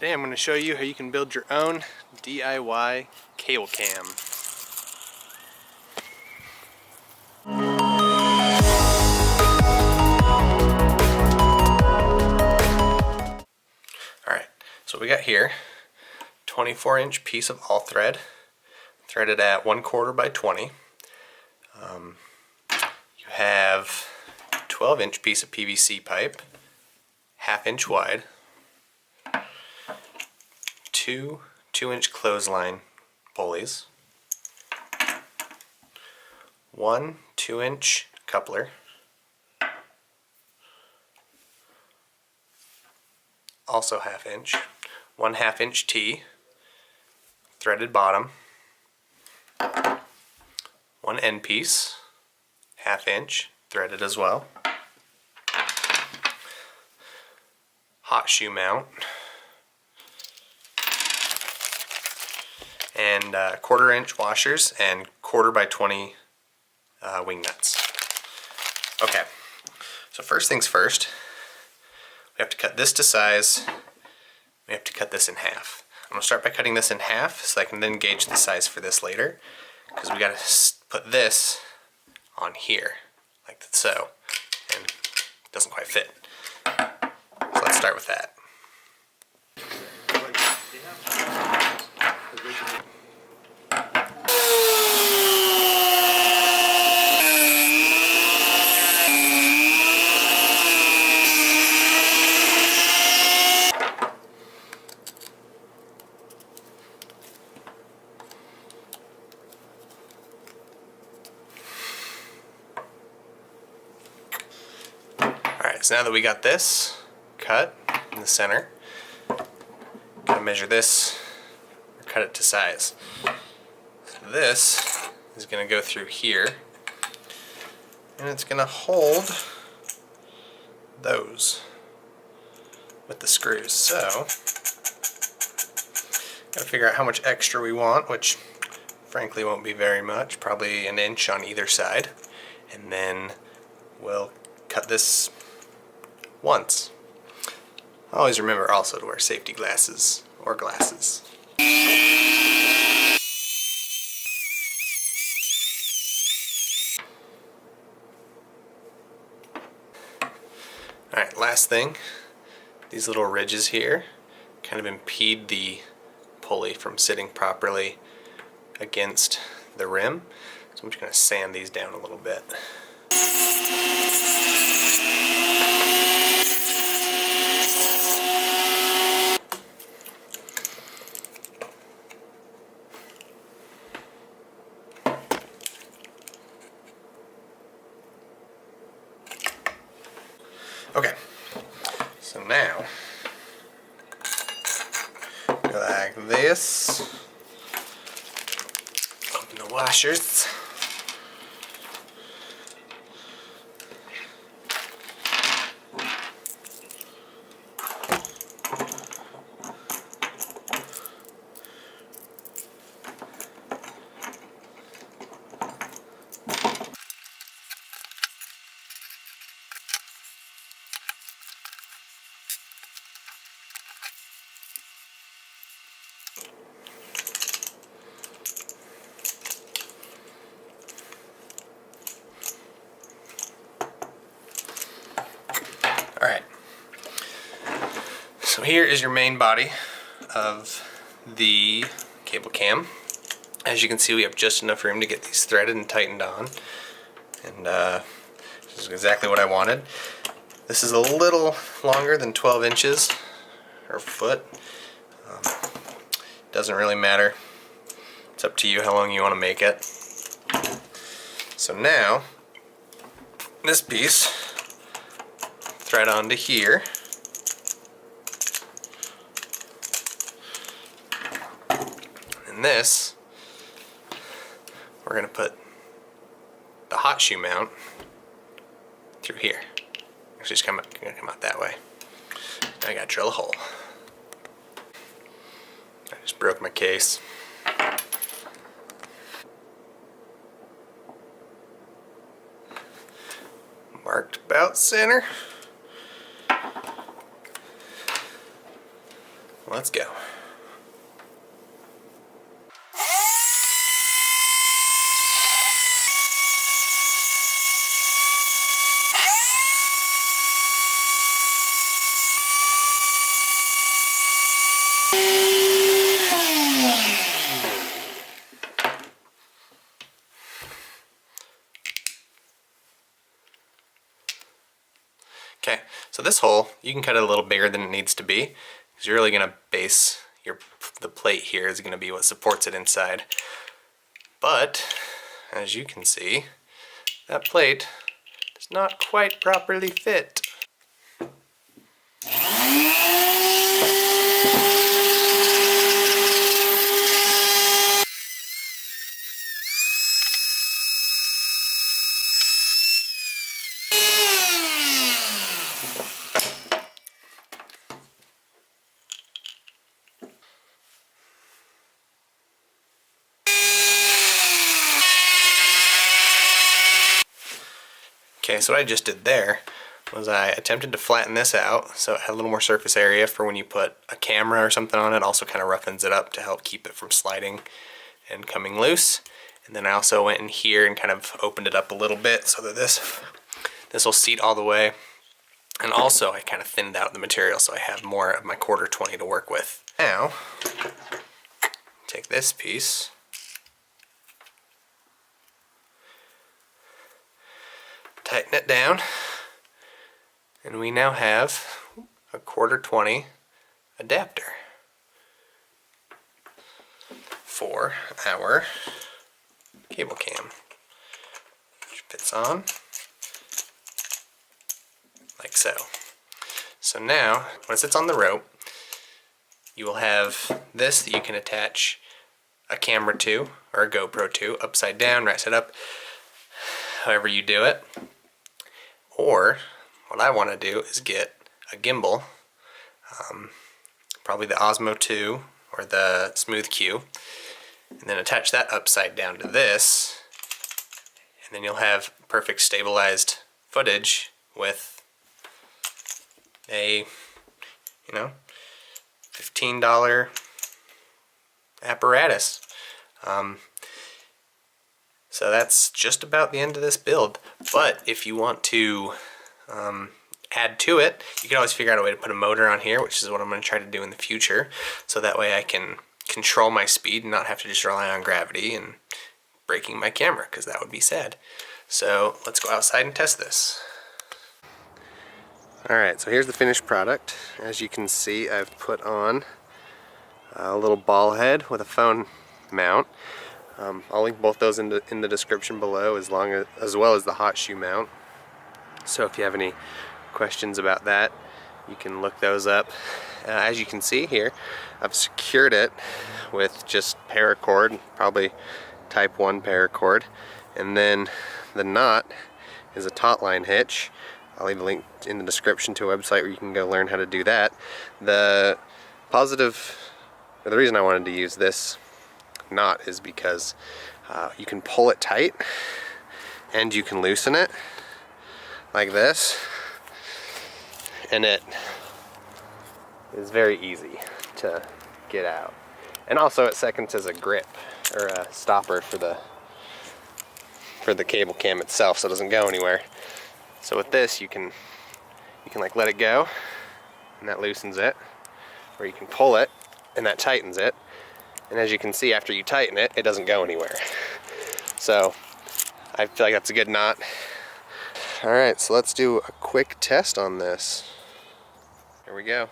Today I'm going to show you how you can build your own DIY cable cam. Alright, so what we got here, 24-inch piece of all thread, threaded at 1/4 by 20. You have 12-inch piece of PVC pipe, 1/2 inch wide, 2 2-inch clothesline pulleys, 1 2-inch coupler, also 1/2 inch, 1 1/2 inch T, threaded bottom, 1 end piece, 1/2 inch, threaded as well, hot shoe mount, and 1/4 inch washers and 1/4 by 20 wing nuts. Okay, so first things first, we have to cut this to size. We have to cut this in half. I'm going to start by cutting this in half so I can then gauge the size for this later, because we got to put this on here like so, and it doesn't quite fit. So let's start with that. Alright, so now that we got this cut in the center, gotta measure this or cut it to size. So this is gonna go through here, and it's gonna hold those with the screws. So gotta figure out how much extra we want, which frankly won't be very much, probably 1 inch on either side, and then we'll cut this once. Always remember also to wear safety glasses or glasses. Alright, last thing, these little ridges here kind of impede the pulley from sitting properly against the rim, so I'm just going to sand these down a little bit. Okay, so now, go like this, open the washers, Alright, so here is your main body of the cable cam. As you can see, we have just enough room to get these threaded and tightened on, and this is exactly what I wanted. This is a little longer than 12 inches or foot. Doesn't really matter. It's up to you how long you want to make it. So now, this piece, thread onto here, and this, we're going to put the hot shoe mount through here. Actually, it's going to come out that way. Now I got to drill a hole. I just broke my case. Marked about center. let's go. Okay, so this hole, you can cut it a little bigger than it needs to be, because you're really going to base the plate here is going to be what supports it inside. But, as you can see, that plate does not quite properly fit. Okay, so what I just did there was I attempted to flatten this out so it had a little more surface area for when you put a camera or something on it. Also kind of roughens it up to help keep it from sliding and coming loose. And then I also went in here and kind of opened it up a little bit so that this will seat all the way. And also I kind of thinned out the material so I have more of my 1/4-20 to work with. Now, take this piece, tighten it down, and we now have a 1/4-20 adapter for our cable cam, which fits on like so. So now, when it sits on the rope, you will have this that you can attach a camera to, or a GoPro to, upside down, right side up, however you do it. Or what I want to do is get a gimbal, probably the Osmo 2 or the Smooth Q, and then attach that upside down to this, and then you'll have perfect stabilized footage with a, $15 apparatus. So that's just about the end of this build. But if you want to add to it, you can always figure out a way to put a motor on here, which is what I'm going to try to do in the future. So that way I can control my speed and not have to just rely on gravity and breaking my camera, because that would be sad. So let's go outside and test this. Alright, so here's the finished product. As you can see, I've put on a little ball head with a phone mount. I'll link both those in the description below, as well as the hot shoe mount. So if you have any questions about that, you can look those up. As you can see here, I've secured it with just paracord, probably type 1 paracord, and then the knot is a taut line hitch. I'll leave a link in the description to a website where you can go learn how to do that. The reason I wanted to use this knot is because you can pull it tight and you can loosen it like this, and it is very easy to get out. And also it seconds as a grip or a stopper for the cable cam itself, so it doesn't go anywhere. So with this you can like let it go and that loosens it, or you can pull it and that tightens it. And as you can see, after you tighten it, it doesn't go anywhere. So I feel like that's a good knot. Alright, so let's do a quick test on this. Here we go.